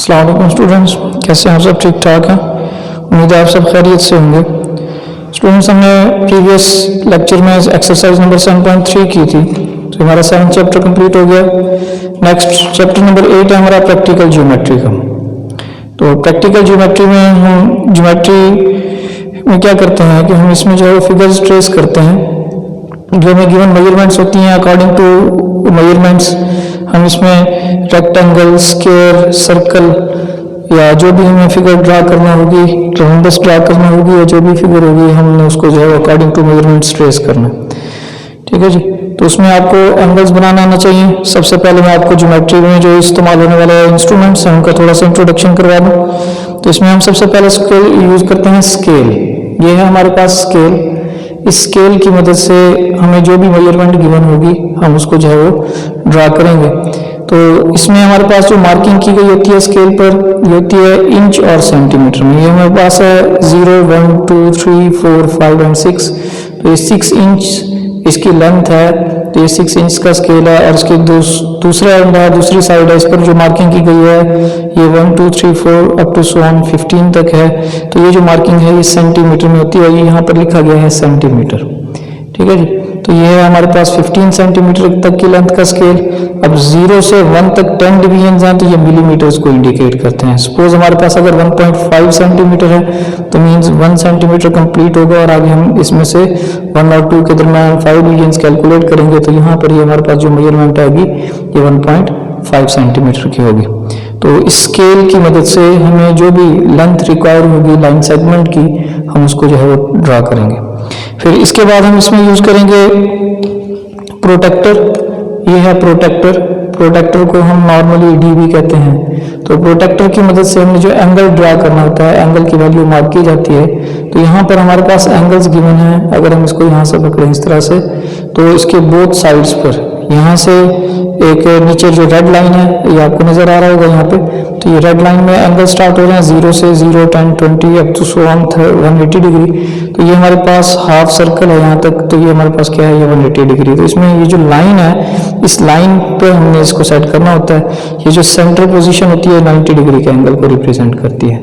अस्सलाम वालेकुम स्टूडेंट्स, कैसे हैं आप सब? ठीक ठाक हैं? उम्मीद है आप सब खैरियत से होंगे। स्टूडेंट्स, हमने प्रीवियस लेक्चर में एक्सरसाइज नंबर 7.3 की थी, तो हमारा 7 चैप्टर कंप्लीट हो गया। नेक्स्ट चैप्टर नंबर 8 है हमारा प्रैक्टिकल ज्योमेट्री का। तो प्रैक्टिकल ज्योमेट्री में हम ज्योमेट्री में क्या करते हैं कि हम इसमें जो है फिगर्स ट्रेस करते हैं, जो हमें गिवन मेजरमेंट्स होती हैं। अकॉर्डिंग टू मेजरमेंट्स हम इसमें रेक्टेंगल, स्क्वायर, सर्कल या जो भी हमें फिगर ड्रा करना होगी, ट्रायंगल्स ड्रा करना होगी या जो भी फिगर होगी, हमने उसको जो है अकॉर्डिंग टू मेजरमेंट्स ट्रेस करना। ठीक है जी। तो उसमें आपको एंगल्स बनाना आना चाहिए। सबसे पहले मैं आपको ज्योमेट्री में जो इस्तेमाल होने वाले इंस्ट्रूमेंट्स हैं उनका थोड़ा सा इंट्रोडक्शन करवा दूँ। तो इसमें हम सबसे पहले स्केल यूज़ करते हैं। स्केल, ये है हमारे पास स्केल। इस स्केल की मदद से हमें जो भी मेजरमेंट गिवन होगी हम उसको जो है वो ड्रा करेंगे। तो इसमें हमारे पास जो मार्किंग की गई होती है स्केल पर, ये होती है इंच और सेंटीमीटर में। ये हमारे पास है 0, 1, 2, 3, 4, 5 एंड 6। तो ये 6 इंच इसकी लेंथ है, तो ये 6 इंच का स्केल है। और इसके दूसरा एंड है, दूसरी साइड है, इस पर जो मार्किंग की गई है ये 1, 2, 3, 4 अप टू 15 तक है। तो ये जो मार्किंग है ये सेंटीमीटर में होती है, ये यहाँ पर लिखा गया है सेंटीमीटर। ठीक है जी। तो ये है हमारे पास 15 सेंटीमीटर तक की लेंथ का स्केल। अब 0 से 1 तक 10 डिवीजन हैं, तो ये मिलीमीटर्स को इंडिकेट करते हैं। सपोज हमारे पास अगर 1.5 सेंटीमीटर है तो मीन्स 1 सेंटीमीटर कंप्लीट होगा, और आगे हम इसमें से 1 और 2 के दरमियान 5 डिवीजन कैलकुलेट करेंगे, तो यहाँ पर ये हमारे पास जो मेजरमेंट आएगी ये 1.5 सेंटीमीटर की होगी। तो इस स्केल की मदद से हमें जो भी लेंथ रिक्वायर होगी लाइन सेगमेंट की, हम उसको जो है वो ड्रा करेंगे। फिर इसके बाद हम इसमें यूज करेंगे प्रोटेक्टर। ये है प्रोटेक्टर। प्रोटेक्टर को हम नॉर्मली डी भी कहते हैं। तो प्रोटेक्टर की मदद से हमने जो एंगल ड्रा करना होता है, एंगल की वैल्यू मार्क की जाती है। तो यहाँ पर हमारे पास एंगल्स गिवन है। अगर हम इसको यहाँ से पकड़ें इस तरह से, तो इसके बोथ साइड्स पर यहाँ से एक नीचे जो रेड लाइन है ये आपको नजर आ रहा होगा यहाँ पे, तो ये रेड लाइन में एंगल स्टार्ट हो रहे हैं 0 से 0, 10, 20 अप टू 180 डिग्री। तो ये हमारे पास हाफ सर्कल है यहाँ तक, तो ये हमारे पास क्या है, ये 180 डिग्री। तो इसमें ये जो लाइन है, इस लाइन पे हमने इसको सेट करना होता है। ये जो सेंटर पोजीशन होती है 90 डिग्री के एंगल को रिप्रेजेंट करती है।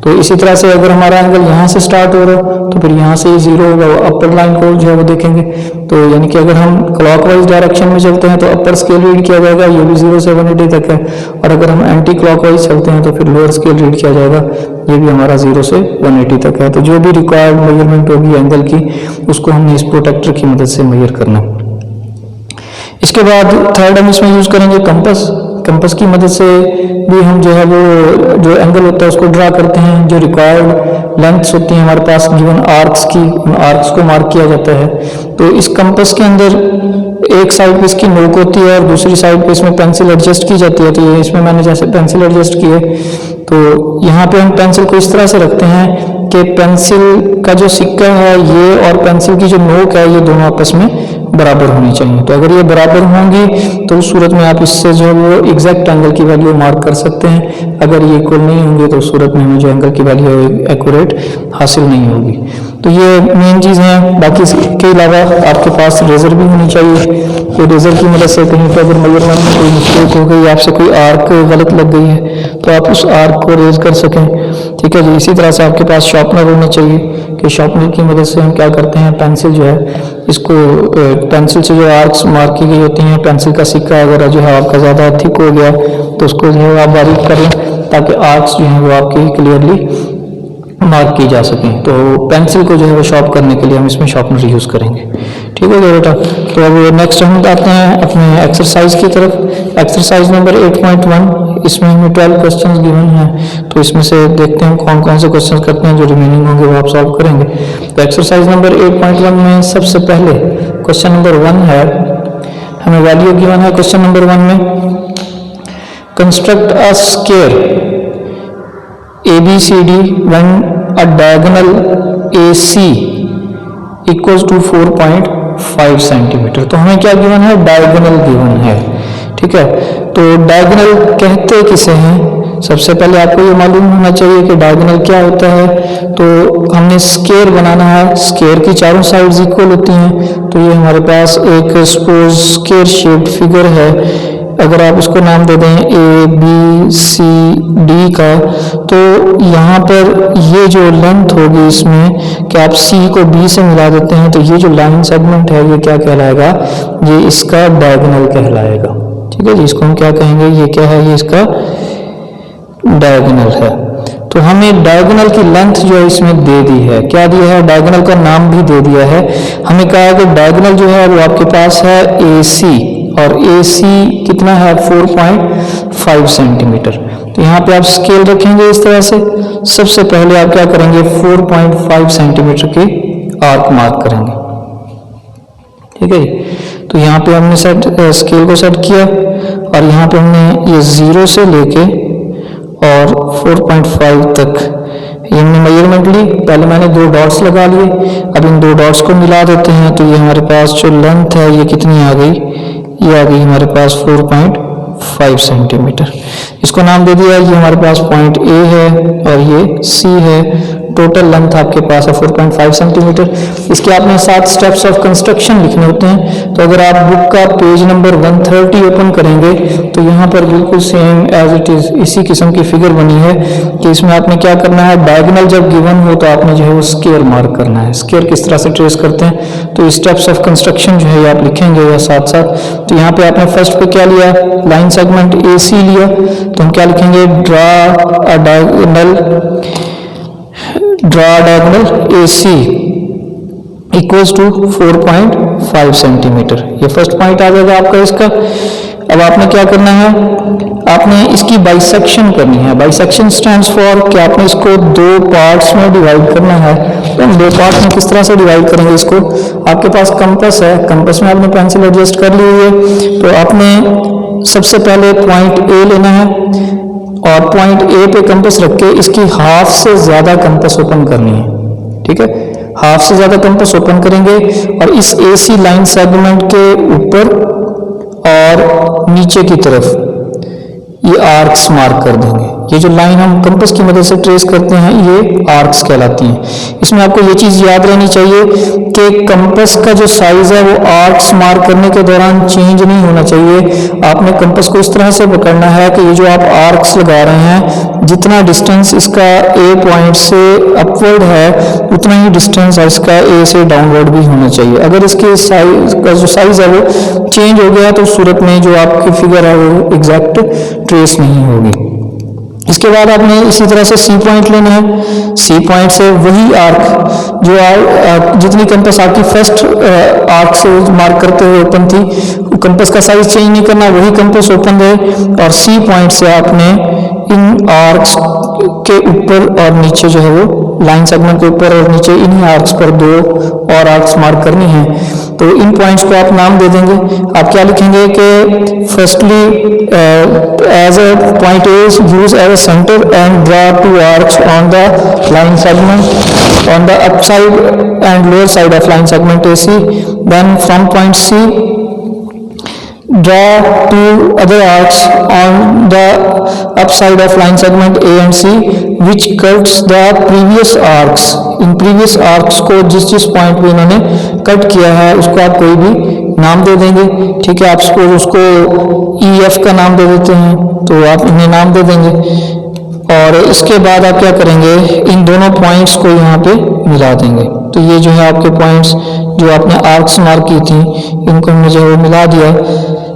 तो इसी तरह से अगर हमारा एंगल यहाँ से स्टार्ट हो रहा हो तो फिर यहाँ से 0 होगा, अपर लाइन को जो है वो देखेंगे। तो यानी कि अगर हम क्लॉकवाइज डायरेक्शन में चलते हैं तो अपर स्केल रीड किया जाएगा, ये भी 0 से 180 तक है। और अगर हम एंटी क्लॉकवाइज चलते हैं तो फिर लोअर स्केल रीड किया जाएगा, ये भी हमारा 0 से 180 तक है। तो जो भी रिक्वायर्ड मेजरमेंट होगी एंगल की, उसको हमने इस प्रोटेक्टर की मदद से मेजर करना। इसके बाद थर्ड हम इसमें यूज करेंगे कंपास। कंपास की मदद से भी हम जो है वो जो एंगल होता है उसको ड्रा करते हैं। जो रिक्वायर्ड लेंथ्स होती हैं हमारे पास गिवन आर्क्स की, उन आर्क्स को मार्क किया जाता है। तो इस कंपास के अंदर एक साइड पे इसकी नोक होती है और दूसरी साइड पे इसमें पेंसिल एडजस्ट की जाती है। तो ये इसमें मैंने जैसे पेंसिल एडजस्ट की है, तो यहाँ पे हम पेंसिल को इस तरह से रखते हैं कि पेंसिल का जो सिक्का है ये और पेंसिल की जो नोक है ये दोनों आपस में बराबर होनी चाहिए। तो अगर ये बराबर होंगी तो उस सूरत में आप इससे जो है वो एग्जैक्ट एंगल की वैल्यू मार्क कर सकते हैं। अगर ये इक्वल नहीं होंगे तो उस सूरत में हमें जो एंगल की वैल्यू एक्यूरेट हासिल नहीं होगी। तो ये मेन चीज़ है। बाकी इसके अलावा आपके पास रेजर भी होनी चाहिए। तो रेजर की मदद से कहीं पर अगर मेजरमेंट में कोई मिस्टेक हो गई, आपसे कोई आर्क गलत लग गई है, तो आप उस आर्क को रेज कर सकें। ठीक है जी। इसी तरह से आपके पास शार्पनर होना चाहिए कि शार्पनर की मदद से हम क्या करते हैं, पेंसिल जो है इसको पेंसिल से जो आर्क्स मार्क की गई होती हैं, पेंसिल का सिक्का वगैरह जो है आपका ज़्यादा थिक हो गया तो उसको जो है आप बारीक करें ताकि आर्क्स जो हैं वो आपकी क्लियरली मार्क की जा सकें। तो पेंसिल को जो है वो शार्प करने के लिए हम इसमें शार्पनर यूज़ करेंगे। ठीक हो गया बेटा। तो अब नेक्स्ट हम आते हैं अपने एक्सरसाइज की तरफ। एक्सरसाइज नंबर 8.1, इसमें हमें 12 क्वेश्चंस गिवन हैं। तो इसमें से देखते हैं कौन कौन से क्वेश्चंस करते हैं, जो रिमेनिंग होंगे वो आप सॉल्व करेंगे। तो एक्सरसाइज नंबर 8.1 में सबसे पहले क्वेश्चन नंबर 1 है, हमें वैल्यू गिवन है क्वेश्चन नंबर 1 में। Construct a square ABCD when a diagonal AC equals to 4.5 centimetre. तो हमें क्या गिवन है, डायगोनल गिवन है। ठीक है। तो डायगोनल कहते किसे हैं, सबसे पहले आपको ये मालूम होना चाहिए कि डायगोनल क्या होता है। तो हमने स्क्वायर बनाना है, स्क्वायर की चारों साइड्स इक्वल होती हैं। तो ये हमारे पास एक सपोज स्क्वायर शेप्ड फिगर है। अगर आप इसको नाम दे दें ABCD का, तो यहाँ पर ये जो लेंथ होगी इसमें कि आप C को B से मिला देते हैं, तो ये जो लाइन सेगमेंट है ये क्या कहलाएगा, ये इसका डायगोनल कहलाएगा। ठीक है जी, इसको हम क्या कहेंगे, ये क्या है, ये इसका डायगोनल है। तो हमें डायगोनल की लेंथ जो है इसमें दे दी है, क्या दिया है, डायगोनल का नाम भी दे दिया है। हमें कहा है कि डायगोनल जो है वो आपके पास है AC, और AC कितना है 4.5 सेंटीमीटर। तो यहाँ पे आप स्केल रखेंगे इस तरह से, सबसे पहले आप क्या करेंगे 4.5 सेंटीमीटर की आर्क मार्क करेंगे। ठीक है जी, तो यहाँ पे हमने स्केल को सेट किया, और यहाँ पे हमने ये 0 से लेके और 4.5 तक ये हमने मेजरमेंट ली। पहले मैंने 2 डॉट्स लगा लिए, अब इन 2 डॉट्स को मिला देते हैं, तो ये हमारे पास जो लेंथ है ये कितनी आ गई, ये आ गई हमारे पास 4.5 सेंटीमीटर। इसको नाम दे दिया, ये हमारे पास पॉइंट A है और ये C है। टोटल लेंथ आपके पास है 4.5 सेंटीमीटर। इसके आपने 7 स्टेप्स ऑफ कंस्ट्रक्शन लिखने होते हैं। तो अगर आप बुक का पेज नंबर 130 ओपन करेंगे तो यहाँ पर बिल्कुल सेम एज इट इज इसी किस्म की फिगर बनी है कि इसमें आपने क्या करना है, डायगोनल जब गिवन हो तो आपने जो है वो स्क्वायर मार्क करना है। स्क्वायर किस तरह से ट्रेस करते हैं, तो स्टेप्स ऑफ कंस्ट्रक्शन जो है आप लिखेंगे या साथ साथ। तो यहाँ पे आपने फर्स्ट पे क्या लिया, लाइन सेगमेंट AC लिया, तो हम क्या लिखेंगे, draw diagonal AC equals to 4.5 centimetre. ये फर्स्ट पॉइंट आ जाएगा आपका इसका। अब आपने क्या करना है, आपने इसकी बाइसेक्शन करनी है। बाइसेक्शन स्टैंड्स फॉर कि आपने इसको 2 पार्ट्स में डिवाइड करना है। तो हम 2 पार्ट्स में किस तरह से डिवाइड करेंगे इसको, आपके पास कंपास है, कंपास में आपने पेंसिल एडजस्ट कर ली हुई है। तो आपने सबसे पहले पॉइंट A लेना है और पॉइंट A पे कंपास रख के इसकी हाफ से ज़्यादा कंपास ओपन करनी है। ठीक है, हाफ से ज़्यादा कंपास ओपन करेंगे और इस AC लाइन सेगमेंट के ऊपर और नीचे की तरफ ये आर्क्स मार्क कर देंगे। ये जो लाइन हम कंपास की मदद से ट्रेस करते हैं ये आर्क्स कहलाती हैं। इसमें आपको ये चीज़ याद रहनी चाहिए कि कंपास का जो साइज है वो आर्क्स मार्क करने के दौरान चेंज नहीं होना चाहिए। आपने कंपास को इस तरह से पकड़ना है कि ये जो आप आर्क्स लगा रहे हैं, जितना डिस्टेंस इसका A पॉइंट से अपवर्ड है उतना ही डिस्टेंस इसका A से डाउनवर्ड भी होना चाहिए। अगर इसके साइज का जो साइज है वो चेंज हो गया तो उस सूरत में जो आपकी फिगर है वो एग्जैक्ट ट्रेस नहीं होगी। इसके बाद आपने इसी तरह से C पॉइंट लेना है। C पॉइंट से वही आर्क जो जितनी कंपास आपकी फर्स्ट आर्क से मार्क करते हुए ओपन थी, कंपास का साइज चेंज नहीं करना, वही कंपास ओपन रहे। और C पॉइंट से आपने इन आर्क्स के ऊपर और नीचे जो है वो लाइन सेगमेंट के ऊपर और नीचे इन्हीं आर्क्स पर 2 और आर्क्स मार्क करनी है। तो इन पॉइंट्स को आप नाम दे देंगे। आप क्या लिखेंगे कि firstly as a point A use as a centre and draw 2 arcs on the line segment on the up side and lower side of line segment AC। Then from point C draw 2 other arcs on the upside of line segment A and C which cuts the previous arcs। In previous arcs को जिस जिस point पे इन्होंने cut किया है उसको आप कोई भी नाम दे देंगे। ठीक है, आप उसको EF का नाम दे देते हैं तो आप इन्हें नाम दे देंगे। और इसके बाद आप क्या करेंगे, इन दोनों पॉइंट्स को यहाँ पे मिला देंगे। तो ये जो है आपके पॉइंट्स जो आपने आर्क्स मार्क की थी इनको हमने जो है मिला दिया।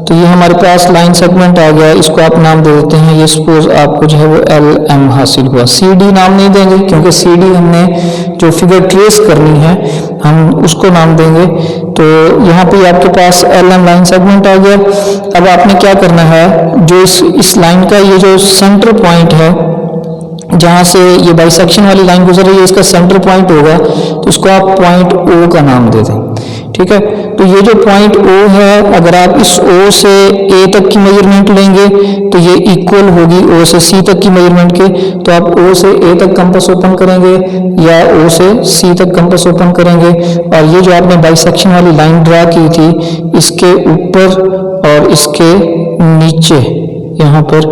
तो ये हमारे पास लाइन सेगमेंट आ गया, इसको आप नाम दे देते हैं। ये सपोज आपको जो है वो LM हासिल हुआ। CD नाम नहीं देंगे क्योंकि CD हमने जो फिगर ट्रेस करनी है हम उसको नाम देंगे। तो यहाँ पे आपके पास LM लाइन सेगमेंट आ गया। अब आपने क्या करना है, जो इस लाइन का ये जो सेंटर पॉइंट है जहाँ से ये बाइसेक्शन वाली लाइन गुजर रही है, इसका सेंटर पॉइंट होगा तो इसको आप पॉइंट O का नाम दे दें। ठीक है, तो ये जो पॉइंट O है, अगर आप इस O से A तक की मेजरमेंट लेंगे तो ये इक्वल होगी O से C तक की मेजरमेंट के। तो आप O से A तक कंपास ओपन करेंगे या O से C तक कंपास ओपन करेंगे और ये जो आपने बाइसेक्शन वाली लाइन ड्रा की थी इसके ऊपर और इसके नीचे यहाँ पर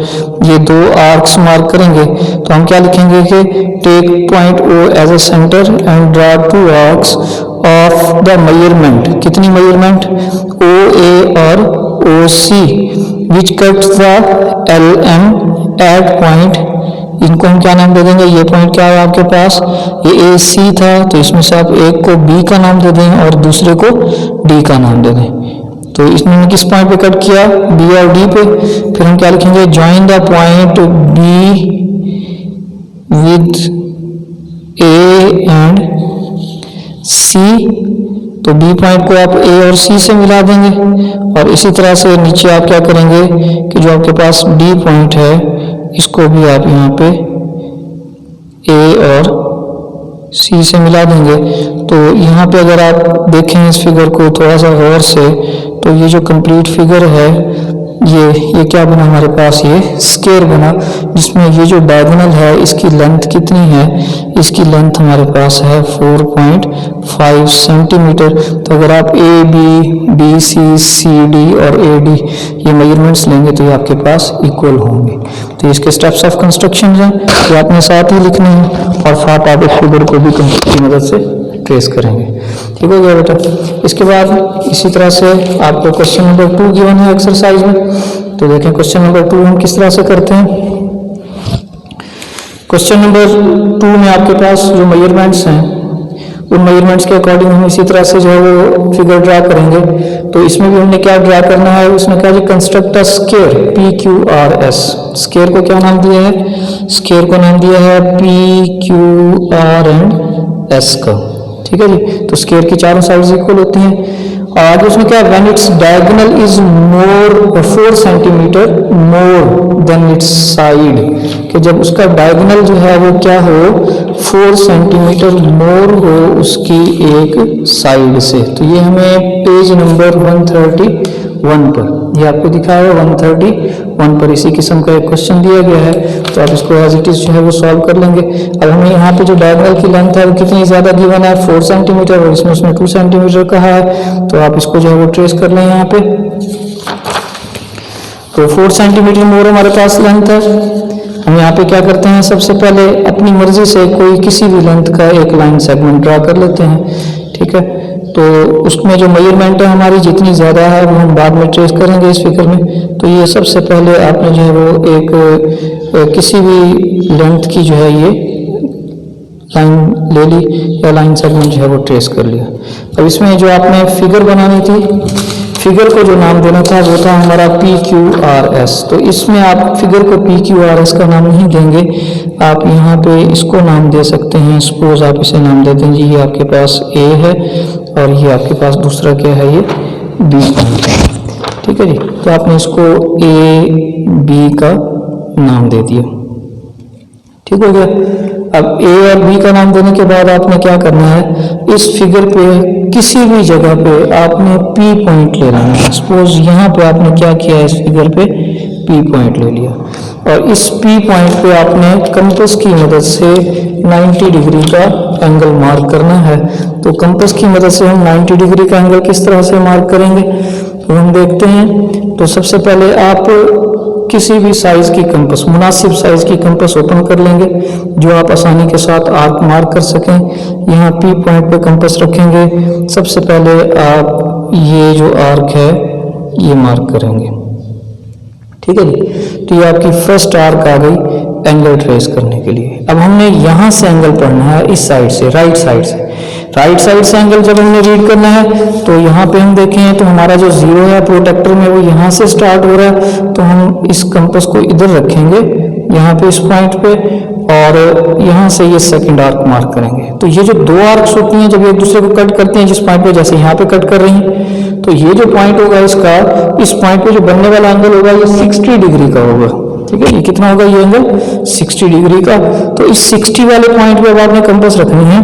ये 2 आर्क्स मार्क करेंगे। तो हम क्या लिखेंगे कि take point O as a centre and draw 2 arcs of the measurement. कितनी मेजरमेंट, OA और OC which cut the LM at point, इनको हम क्या नाम दे देंगे, ये पॉइंट क्या है आपके पास, ये AC था, तो इसमें से आप एक को B का नाम दे दें और दूसरे को D का नाम दे दें। तो इसने किस पॉइंट पे कट किया, B और D पे। फिर हम क्या लिखेंगे, join the point B with A and C, तो B पॉइंट को आप A और C से मिला देंगे। और इसी तरह से नीचे आप क्या करेंगे कि जो आपके पास D पॉइंट है इसको भी आप यहाँ पे A और C से मिला देंगे। तो यहाँ पे अगर आप देखें इस फिगर को थोड़ा सा गौर से, तो ये जो कंप्लीट फिगर है ये क्या बना हमारे पास, ये स्क्वायर बना, जिसमें ये जो डायगोनल है इसकी लेंथ कितनी है, इसकी लेंथ हमारे पास है 4.5 सेंटीमीटर। तो अगर आप AB, BC, CD और AD ये मेजरमेंट्स लेंगे तो ये आपके पास इक्वल होंगे। तो इसके स्टेप्स ऑफ कंस्ट्रक्शन हैं ये आपने साथ ही लिखने हैं और साथ आप इस फिगर को भी कंप्यूटर की मदद से ट्रेस करेंगे। ठीक हो गया बेटा। इसके बाद इसी तरह से आपको क्वेश्चन नंबर 2 गिवन है एक्सरसाइज में। तो देखें क्वेश्चन नंबर 2 हम किस तरह से करते हैं। क्वेश्चन नंबर 2 में आपके पास जो मेजरमेंट्स हैं उन मेजरमेंट्स के अकॉर्डिंग हम इसी तरह से जो है वो फिगर ड्रा करेंगे। तो इसमें भी हमने क्या ड्रा करना है, उसने कहा जी construct a square PQRS। Square को क्या नाम दिया है, स्क्वायर को नाम दिया है PQR एंड S का। ठीक है जी। तो स्क्वायर की चारों साइड्स इक्वल होती हैं। और आगे उसमें क्या, when its diagonal is more 4 centimetre more than it's side, कि जब उसका डायगोनल जो है वो क्या हो, 4 सेंटीमीटर मोर हो उसकी एक साइड से। तो ये हमें पेज नंबर 131 पर, ये आपको दिखा है 131 पर इसी किस्म का एक क्वेश्चन दिया गया है। तो आप इसको एज इट इज जो है वो सॉल्व कर लेंगे। अब हमें यहाँ पे जो डायगोनल की लेंथ है वो कितनी ज्यादा गिवन है, 4 सेंटीमीटर, और इसमें उसने 2 सेंटीमीटर कहा है। तो आप इसको जो है वो ट्रेस कर लें यहाँ पे। तो 4 सेंटीमीटर मोर हमारे पास लेंथ है। हम यहाँ पे क्या करते हैं, सबसे पहले अपनी मर्जी से कोई किसी भी लेंथ का एक लाइन सेगमेंट ड्रा कर लेते हैं। ठीक है। तो उसमें जो मेजरमेंट है हमारी जितनी ज़्यादा है वो हम बाद में ट्रेस करेंगे इस फिगर में। तो ये सबसे पहले आपने जो है वो एक किसी भी लेंथ की जो है ये लाइन ले ली या लाइन सेगमेंट जो है वो ट्रेस कर लिया। अब इसमें जो आपने फिगर बनानी थी, फिगर को जो नाम देना था वो था हमारा PQRS। तो इसमें आप फिगर को PQRS का नाम नहीं देंगे, आप यहाँ पे इसको नाम दे सकते हैं। सपोज आप इसे नाम देते हैं जी, ये आपके पास A है और ये आपके पास दूसरा क्या है, ये B पॉइंट है। ठीक है जी। तो आपने इसको AB का नाम दे दिया। ठीक हो गया। अब A और B का नाम देने के बाद आपने क्या करना है, इस फिगर पे किसी भी जगह पे आपने P पॉइंट ले लेना है। सपोज यहाँ पे आपने क्या किया, इस फिगर पे P पॉइंट ले लिया और इस P पॉइंट पे आपने कंपास की मदद से 90 डिग्री का एंगल मार्क करना है। तो कंपास की मदद से हम 90 डिग्री का एंगल किस तरह से मार्क करेंगे, तो हम देखते हैं। तो सबसे पहले आप किसी भी साइज की कंपास, मुनासिब साइज की कंपास ओपन कर लेंगे जो आप आसानी के साथ आर्क मार्क कर सकें। यहाँ P पॉइंट पे कंपास रखेंगे। सबसे पहले आप ये जो आर्क है ये मार्क करेंगे। ठीक है जी। तो ये आपकी फर्स्ट आर्क आ गई एंगल ट्रेस करने के लिए। अब हमने यहाँ से एंगल पढ़ना है, इस साइड से, राइट साइड से। राइट साइड से एंगल जब हमने रीड करना है तो यहाँ पे हम देखें तो हमारा जो जीरो है प्रोटेक्टर में वो यहाँ से स्टार्ट हो रहा है। तो हम इस कंपास को इधर रखेंगे यहाँ पे इस पॉइंट पे और यहाँ से ये सेकंड आर्क मार्क करेंगे। तो ये जो दो आर्क्स होती हैं जब एक दूसरे को कट करते हैं जिस पॉइंट पे, जैसे यहाँ पे कट कर रही हैं, तो ये जो पॉइंट होगा इसका, इस पॉइंट पे जो बनने वाला एंगल होगा ये 60 डिग्री का होगा। ठीक है। ये कितना होगा, ये एंगल 60 डिग्री का। तो इस 60 वाले पॉइंट पे अब आपने कंपास रखनी है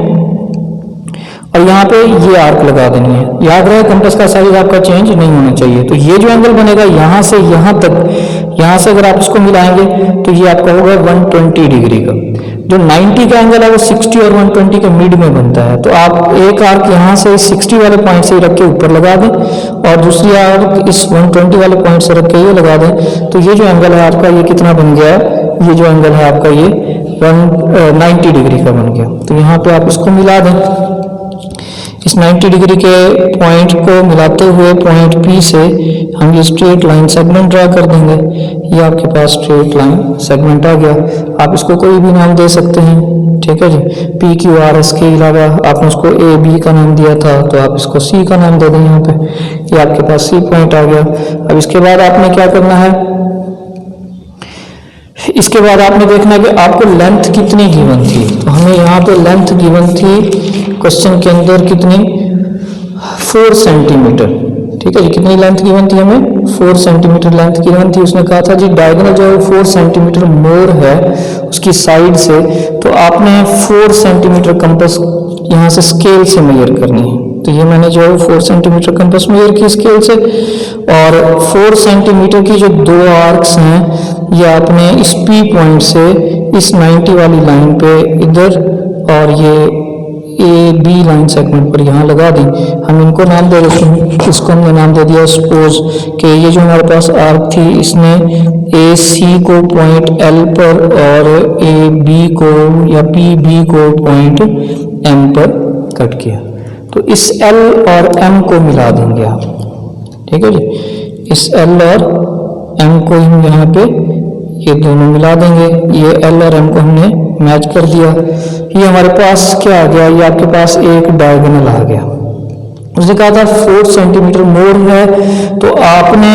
और यहाँ पे ये आर्क लगा देनी है। याद रहे कंपास का साइज आपका चेंज नहीं होना चाहिए। तो ये जो एंगल बनेगा यहाँ से यहाँ तक, यहाँ से अगर आप इसको मिलाएंगे तो ये आपका होगा 120 डिग्री का। जो 90 का एंगल है वो 60 और 120 के मिड में बनता है। तो आप एक आर्क यहाँ से 60 वाले पॉइंट से रख के ऊपर लगा दें और दूसरी आर्क इस 120 वाले पॉइंट से रख के ये लगा दें। तो ये जो एंगल है आपका ये कितना बन गया, ये जो एंगल है आपका ये 90 डिग्री का बन गया। तो यहाँ पे आप इसको मिला दें। इस 90 डिग्री के पॉइंट को मिलाते हुए पॉइंट P से हम ये स्ट्रेट लाइन सेगमेंट ड्रा कर देंगे। ये आपके पास स्ट्रेट लाइन सेगमेंट आ गया। आप इसको कोई भी नाम दे सकते हैं, ठीक है जी। PQRS के अलावा आपने उसको AB का नाम दिया था, तो आप इसको C का नाम दे दें यहाँ पे। ये आपके पास C पॉइंट आ गया। अब इसके बाद आपने क्या करना है, इसके बाद आपने देखना है कि आपको लेंथ कितनी गिवन थी। तो हमें यहाँ पे लेंथ गिवन थी क्वेश्चन के अंदर कितनी, 4 सेंटीमीटर, ठीक है जी। कितनी लेंथ गिवन थी हमें, 4 सेंटीमीटर लेंथ गिवन थी। उसने कहा था जी डायगोनल जो है 4 सेंटीमीटर मोर है उसकी साइड से, तो आपने 4 सेंटीमीटर कंपास यहाँ से स्केल से मेजर करनी है। तो ये मैंने जो है 4 सेंटीमीटर कंपास मेजर की स्केल से, और 4 सेंटीमीटर की जो 2 आर्क्स हैं ये आपने इस P पॉइंट से इस 90 वाली लाइन पे इधर और ये AB लाइन सेगमेंट पर यहाँ लगा दी। हम इनको नाम दे देते हैं, इसको हमने नाम दे दिया सपोज कि ये जो हमारे पास आर्क थी इसने AC को पॉइंट L पर और AB को या PB को पॉइंट M पर कट किया। तो इस L और M को मिला देंगे आप, ठीक है जी। इस L और M को हम यहाँ पे ये दोनों मिला देंगे। ये L और M को हमने मैच कर दिया। ये हमारे पास क्या आ गया, ये आपके पास एक डायगोनल आ गया। उसने कहा था 4 सेंटीमीटर मोर है, तो आपने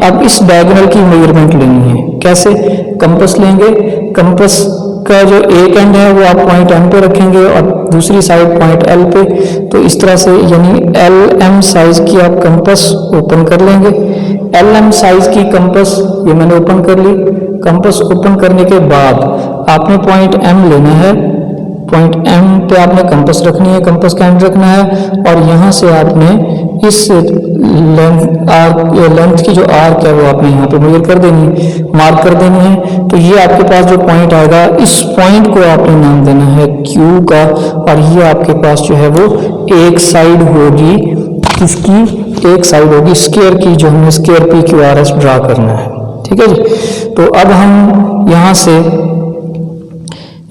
अब इस डायगोनल की मेजरमेंट लेनी है। कैसे, कंपास लेंगे, कंपास का जो एक एंड है वो आप पॉइंट M पे रखेंगे और दूसरी साइड पॉइंट L पे। तो इस तरह से यानी LM साइज की आप कंपास ओपन कर लेंगे। LM साइज की कंपास ये मैंने ओपन कर ली। कंपास ओपन करने के बाद आपने पॉइंट M लेना है, पॉइंट M पे आपने कंपास रखनी है, कंपास का एंड रखना है, और यहाँ से आपने इस लेंथ की जो आर्क है वो आपने यहाँ पे मेजर कर देनी है, मार्क कर देनी है। तो ये आपके पास जो पॉइंट आएगा इस पॉइंट को आपने नाम देना है Q का, और ये आपके पास जो है वो एक साइड होगी, किसकी, एक साइड होगी स्क्वायर की, जो हमें स्क्वायर PQRS ड्रा करना है, ठीक है जी। तो अब हम यहाँ से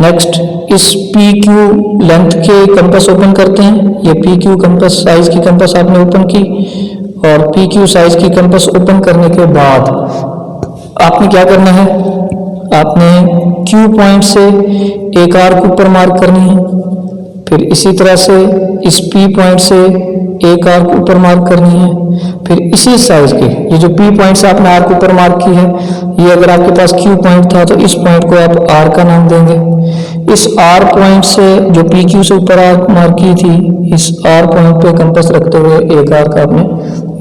नेक्स्ट इस PQ लेंथ के कंपास ओपन करते हैं। ये PQ कंपास साइज की कंपास आपने ओपन की, और PQ साइज की कंपास ओपन करने के बाद आपने क्या करना है, आपने Q पॉइंट से एक आर्क ऊपर मार्क करनी है, फिर इसी तरह से इस P पॉइंट से एक आर्क ऊपर मार्क करनी है, फिर इसी साइज के ये जो P पॉइंट से आपने आर्क ऊपर मार्क की है, ये अगर आपके पास Q पॉइंट था तो इस पॉइंट को आप R का नाम देंगे। इस R पॉइंट से जो PQ से ऊपर आर्क मार्क की थी, इस R पॉइंट पे कंपास रखते हुए एक आर्क आपने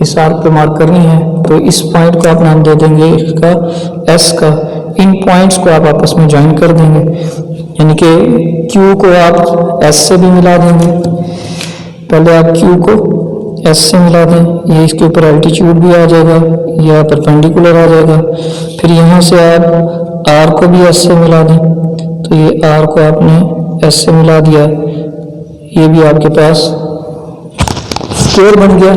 इस आर्क पे मार्क करनी है, तो इस पॉइंट को आप नाम दे देंगे इसका S का। इन पॉइंट्स को आप आपस में ज्वाइन कर देंगे, यानी कि Q को आप S से भी मिला देंगे। पहले आप Q को S से मिला दें, ये इसके ऊपर एल्टीट्यूड भी आ जाएगा, या परपेंडिकुलर आ जाएगा। फिर यहाँ से आप R को भी S से मिला दें, तो ये R को आपने S से मिला दिया, ये भी आपके पास स्क्वायर बन गया।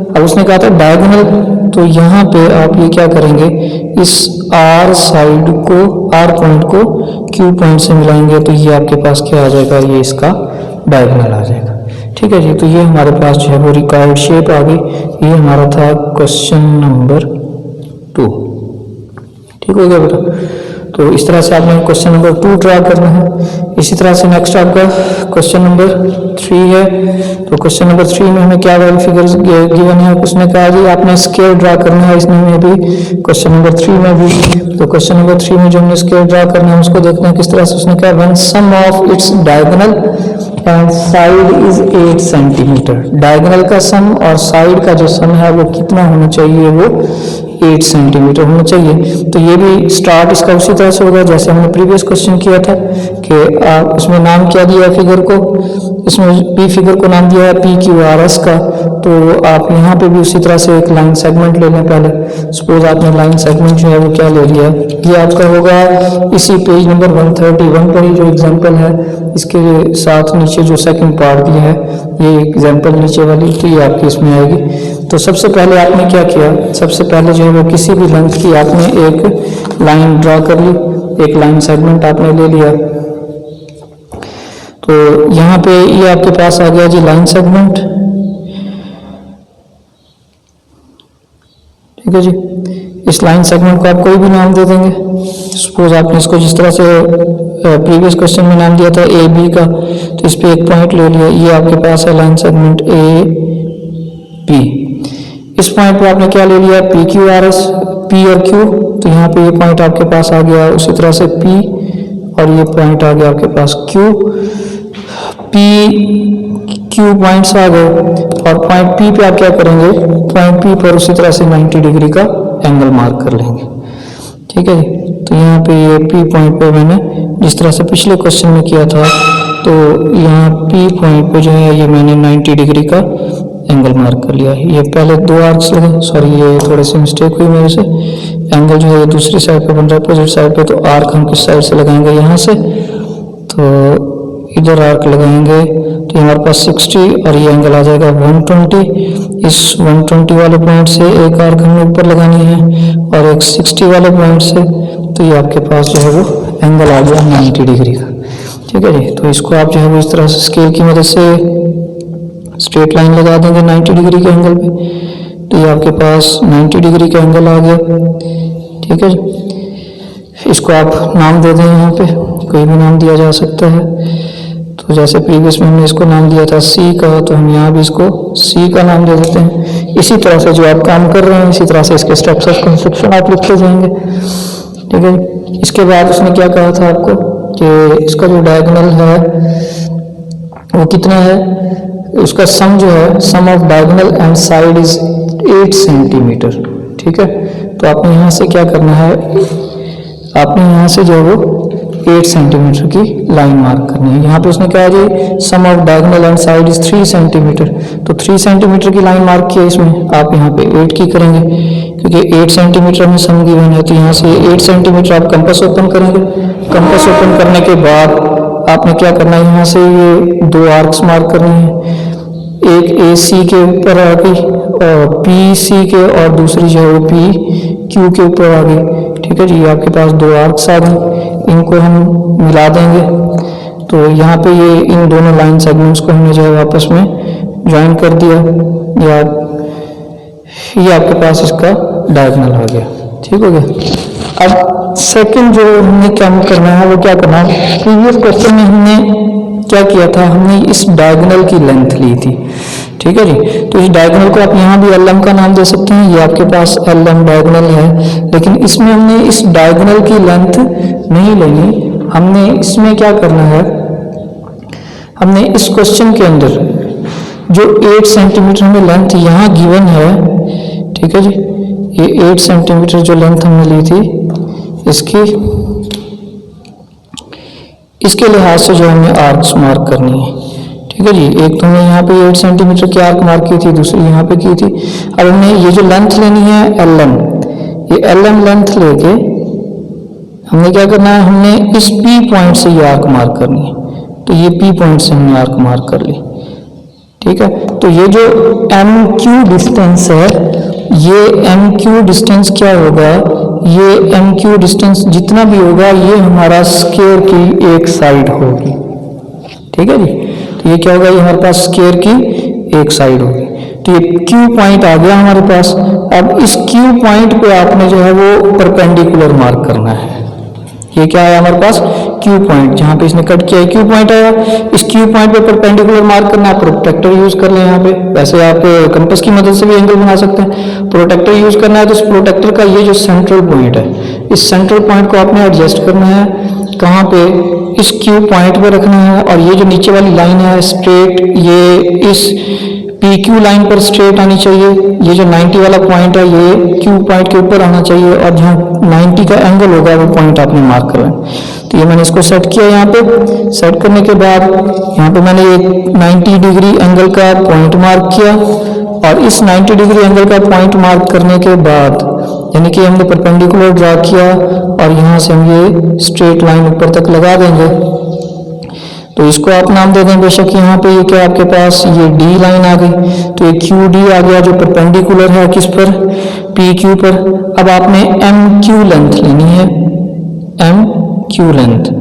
अब उसने कहा था डायगोनल, तो यहाँ पे आप ये क्या करेंगे, इस R साइड को, R पॉइंट को Q पॉइंट से मिलाएंगे, तो ये आपके पास क्या आ जाएगा, ये इसका डायगोनल आ जाएगा, ठीक है जी। तो ये हमारे पास जो है वो रिक्वायर्ड शेप आ गई। ये हमारा था क्वेश्चन नंबर 2, ठीक हो गया बेटा। तो इस तरह से आपने क्वेश्चन नंबर 2 ड्रा करना है। इसी तरह से नेक्स्ट आपका क्वेश्चन नंबर 3 है। तो क्वेश्चन नंबर 3 में हमें क्या वैल्यू फिगर्स गिवन है, उसने कहा जी आपने स्केल ड्रा करना है, इसमें में भी क्वेश्चन नंबर 3 में भी। तो क्वेश्चन नंबर 3 में जो हमने स्केल ड्रा करना है उसको देखते हैं किस तरह से। उसने कहा when sum of its diagonal and side is 8 centimetre. Diagonal का सम और साइड का जो सम है वो कितना होना चाहिए, वो 8 सेंटीमीटर होना चाहिए। तो ये भी स्टार्ट इसका उसी तरह से होगा जैसे हमने प्रीवियस क्वेश्चन किया था कि आप उसमें नाम क्या दिया फिगर को, इसमें P फिगर को नाम दिया है PQRS का। तो आप यहाँ पे भी उसी तरह से एक लाइन सेगमेंट ले लें। पहले सपोज आपने लाइन सेगमेंट जो है वो क्या ले लिया, ये आपका होगा इसी पेज नंबर 131 पर ही जो एग्जाम्पल है, इसके साथ नीचे जो सेकंड पार्ट दिया है ये एग्जाम्पल नीचे वाली, तो ये आपकी इसमें आएगी। तो सबसे पहले आपने क्या किया, सबसे पहले जो है वो किसी भी लेंथ की आपने एक लाइन ड्रा कर ली, एक लाइन सेगमेंट आपने ले लिया। तो यहाँ पे ये आपके पास आ गया जी लाइन सेगमेंट, ठीक है जी। इस लाइन सेगमेंट को आप कोई भी नाम दे देंगे। सपोज आपने इसको जिस तरह से प्रीवियस क्वेश्चन में नाम दिया था ए बी का, तो इस पे एक पॉइंट ले लिया, ये आपके पास है लाइन सेगमेंट ए बी। इस पॉइंट पे आपने क्या ले लिया, P Q R S, P और क्यू, तो यहाँ पे ये पॉइंट आपके पास आ गया। उसी तरह से पी और ये पॉइंट आ गया आपके पास क्यू, पी क्यू पॉइंट्स आ गए। और पॉइंट पी पे आप क्या करेंगे, पॉइंट पी पर उसी तरह से 90 डिग्री का एंगल मार्क कर लेंगे। ठीक है जी। तो यहाँ पे ये पी पॉइंट पे मैंने जिस तरह से पिछले क्वेश्चन में किया था, तो यहाँ पी पॉइंट पे जो है ये मैंने 90 डिग्री का एंगल मार्क कर लिया है। ये पहले दो आर्क्स लगे, सॉरी ये थोड़े से मिस्टेक हुई मेरे से, एंगल जो है ये दूसरी साइड पे बन रहा है, अपोजिट साइड पे। तो आर्क हम किस साइड से लगाएंगे, यहाँ से, तो इधर आर्क लगाएंगे तो हमारे पास 60 और ये एंगल आ जाएगा 120। इस 120 वाले पॉइंट से एक आर्क हमें ऊपर लगानी है और एक 60 वाले पॉइंट से, तो ये आपके पास जो है वो एंगल आ गया 90 डिग्री का। ठीक है जी। तो इसको आप जो है वो इस तरह से स्केल की मदद से स्ट्रेट लाइन लगा देंगे 90 डिग्री के एंगल पे, तो ये आपके पास 90 डिग्री का एंगल आ गया। ठीक है जी। इसको आप नाम दे दें, यहाँ पे कोई भी नाम दिया जा सकता है। तो जैसे प्रीवियस में हमने इसको नाम दिया था सी का, तो हम यहाँ भी इसको सी का नाम दे देते हैं। इसी तरह से जो आप काम कर रहे हैं, इसी तरह से इसके स्टेप्स ऑफ कंस्ट्रक्शन आप लिखते जाएंगे। ठीक है। इसके बाद उसने क्या कहा था आपको कि इसका जो डायगोनल है वो कितना है, उसका सम जो है, sum of diagonal and side is 8 centimetre. ठीक है। तो आपने यहाँ से क्या करना है, आपने यहाँ से जो है वो 8 सेंटीमीटर की लाइन मार्क करनी है। यहाँ पे उसने कहा जी sum of diagonal and side is 3 centimetre, तो 3 सेंटीमीटर की लाइन मार्क किया इसमें, आप यहाँ पे 8 की करेंगे क्योंकि 8 सेंटीमीटर में सम गिवन है। तो यहाँ से 8 सेंटीमीटर आप कंपास ओपन करेंगे। कंपास ओपन करने के बाद आपने क्या करना है, यहाँ से ये दो आर्क्स मार्क करनी है, एक ए सी के ऊपर आ गई और पी सी के, और दूसरी जो है वो पी क्यू के ऊपर आ गई। ठीक है जी। आपके पास दो आर्क्स आ गए, इनको हम मिला देंगे। तो यहाँ पे ये इन दोनों लाइन सेगमेंट्स को हमने जो है आपस में ज्वाइन कर दिया, या ये आपके पास इसका डायगोनल हो गया। ठीक हो गया। अब सेकंड जो हमने काम करना है वो क्या करना है, प्रीवियस क्वेश्चन में हमने क्या किया था, हमने इस डायगोनल की लेंथ ली थी। ठीक है जी। तो इस डायगोनल को आप यहाँ भी LM का नाम दे सकते हैं, ये आपके पास LM डायगोनल है, लेकिन इसमें हमने इस डायगोनल की लेंथ नहीं लेनी। हमने इसमें क्या करना है, हमने इस क्वेश्चन के अंदर जो 8 सेंटीमीटर हमें लेंथ यहाँ गिवन है, ठीक है जी, ये 8 सेंटीमीटर जो लेंथ हमने ली थी, इसके लिहाज से जो हमें आर्क्स मार्क करनी है। ठीक है जी। एक तो हमने यहाँ पे 8 सेंटीमीटर की आर्क मार्क की थी, दूसरी यहाँ पे की थी। अब हमने ये जो लेंथ लेनी है LM, ये LM लेंथ लेके हमने क्या करना है, हमने इस P पॉइंट से ये आर्क मार्क करनी है। तो ये P पॉइंट से हमने आर्क मार्क कर ली। ठीक है। तो ये जो MQ डिस्टेंस है, ये MQ डिस्टेंस क्या होगा, ये MQ डिस्टेंस जितना भी होगा ये हमारा स्क्वायर की एक साइड होगी। ठीक है जी। तो ये क्या होगा, ये हमारे पास स्क्वायर की एक साइड होगी। तो ये Q पॉइंट आ गया हमारे पास। अब इस Q पॉइंट पे आपने जो है वो परपेंडिकुलर मार्क करना है। ये क्या है हमारे पास, Q पॉइंट, जहाँ पे इसने कट किया है Q पॉइंट आया। इस Q पॉइंट पे परपेंडिकुलर मार्क करना है, प्रोट्रैक्टर यूज कर लें यहाँ पे। वैसे आप कंपास की मदद से भी एंगल बना सकते हैं। प्रोट्रैक्टर यूज करना है तो इस प्रोट्रैक्टर का ये जो सेंट्रल पॉइंट है, इस सेंट्रल पॉइंट को आपने एडजस्ट करना है, कहाँ पे, इस Q पॉइंट पे रखना है। और ये जो नीचे वाली लाइन है स्ट्रेट, ये इस PQ लाइन पर स्ट्रेट आनी चाहिए। ये जो 90 वाला पॉइंट है ये Q पॉइंट के ऊपर आना चाहिए, और जहाँ 90 का एंगल होगा वो पॉइंट आपने मार्क करना है। तो ये मैंने इसको सेट किया यहाँ पे। सेट करने के बाद यहाँ पे मैंने एक 90 डिग्री एंगल का पॉइंट मार्क किया, और इस 90 डिग्री एंगल का पॉइंट मार्क करने के बाद यानी कि हमने परपेंडिकुलर ड्रा किया, और यहाँ से हम ये स्ट्रेट लाइन ऊपर तक लगा देंगे। तो इसको आप नाम दे दें बेशक, यहाँ पे ये क्या आपके पास ये D लाइन आ गई, तो ये QD आ गया जो परपेंडिकुलर है किस पर, PQ पर। अब आपने MQ लेंथ लेनी है, MQ लेंथ।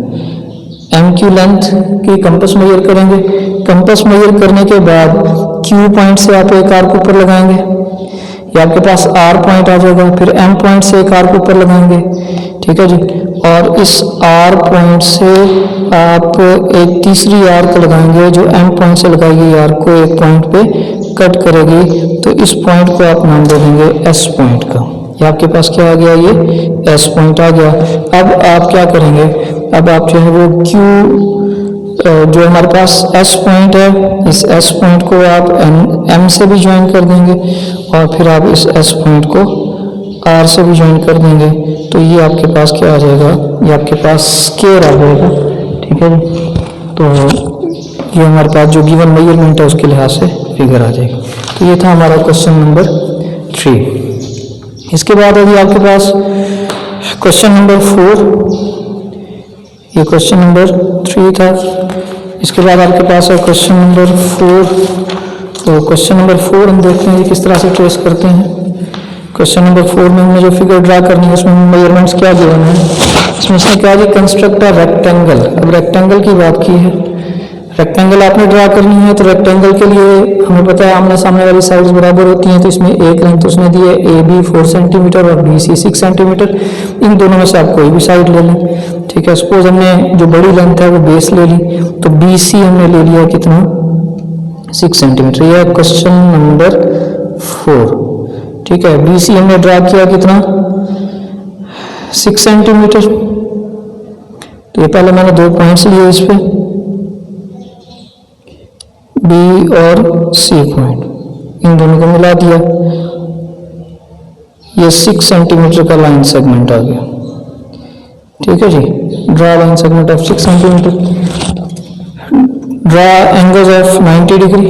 MQ लेंथ की कंपास मेजर करेंगे। कंपास मेजर करने के बाद Q पॉइंट से आप एक आर्क ऊपर लगाएंगे। ये आपके पास आर पॉइंट आ जाएगा, फिर एम पॉइंट से एक आर्क ऊपर लगाएंगे, ठीक है जी, और इस आर पॉइंट से आप एक तीसरी आर्क लगाएंगे जो एम पॉइंट से लगाएगी आर्क को एक पॉइंट पे कट करेगी, तो इस पॉइंट को आप नाम दे देंगे एस पॉइंट का। ये आपके पास क्या आ गया, ये एस पॉइंट आ गया। अब आप क्या करेंगे, अब आप जो है वो क्यू जो हमारे पास एस पॉइंट है, इस एस पॉइंट को आप एम से भी ज्वाइन कर देंगे और फिर आप इस एस पॉइंट को आर से भी ज्वाइन कर देंगे, तो ये आपके पास क्या आ जाएगा, ये आपके पास स्क्वायर आ जाएगा, ठीक है जी। तो ये हमारे पास जो गिवन मेजरमेंट है उसके लिहाज से फिगर आ जाएगा। तो ये था हमारा क्वेश्चन नंबर 3। इसके बाद अभी आपके पास क्वेश्चन नंबर 4, ये क्वेश्चन नंबर 3 था। इसके बाद आपके पास है क्वेश्चन नंबर 4। तो क्वेश्चन नंबर 4 हम देखते हैं किस तरह से ट्रेस करते हैं। क्वेश्चन नंबर 4 में हमने जो फिगर ड्रा करनी है उसमें मेजरमेंट्स क्या गिवन है, इसमें इसने क्या जी, कंस्ट्रक्ट अ रेक्टेंगल। अब रेक्टेंगल की बात की है, रेक्टेंगल आपने ड्रा करनी है, तो रेक्टेंगल के लिए हमें पता है आमने सामने वाली साइड्स बराबर होती हैं, तो इसमें एक लेंथ उसने दी है ए बी 4 सेंटीमीटर और बी सी 6 सेंटीमीटर। इन दोनों में से आप कोई भी साइड ले लें, ठीक है। सपोज हमने जो बड़ी लेंथ है वो बेस ले ली, तो बी सी हमने ले लिया कितना, 6 सेंटीमीटर। यह है क्वेश्चन नंबर 4, ठीक है। बी सी हमने ड्रा किया कितना, 6 सेंटीमीटर। तो ये पहले मैंने 2 पॉइंट्स लिए इस पे, बी और सी पॉइंट, इन दोनों को मिला दिया, ये 6 सेंटीमीटर का लाइन सेगमेंट आ गया, ठीक है जी। Draw line segment of 6 centimetre, draw angles of 90 degree.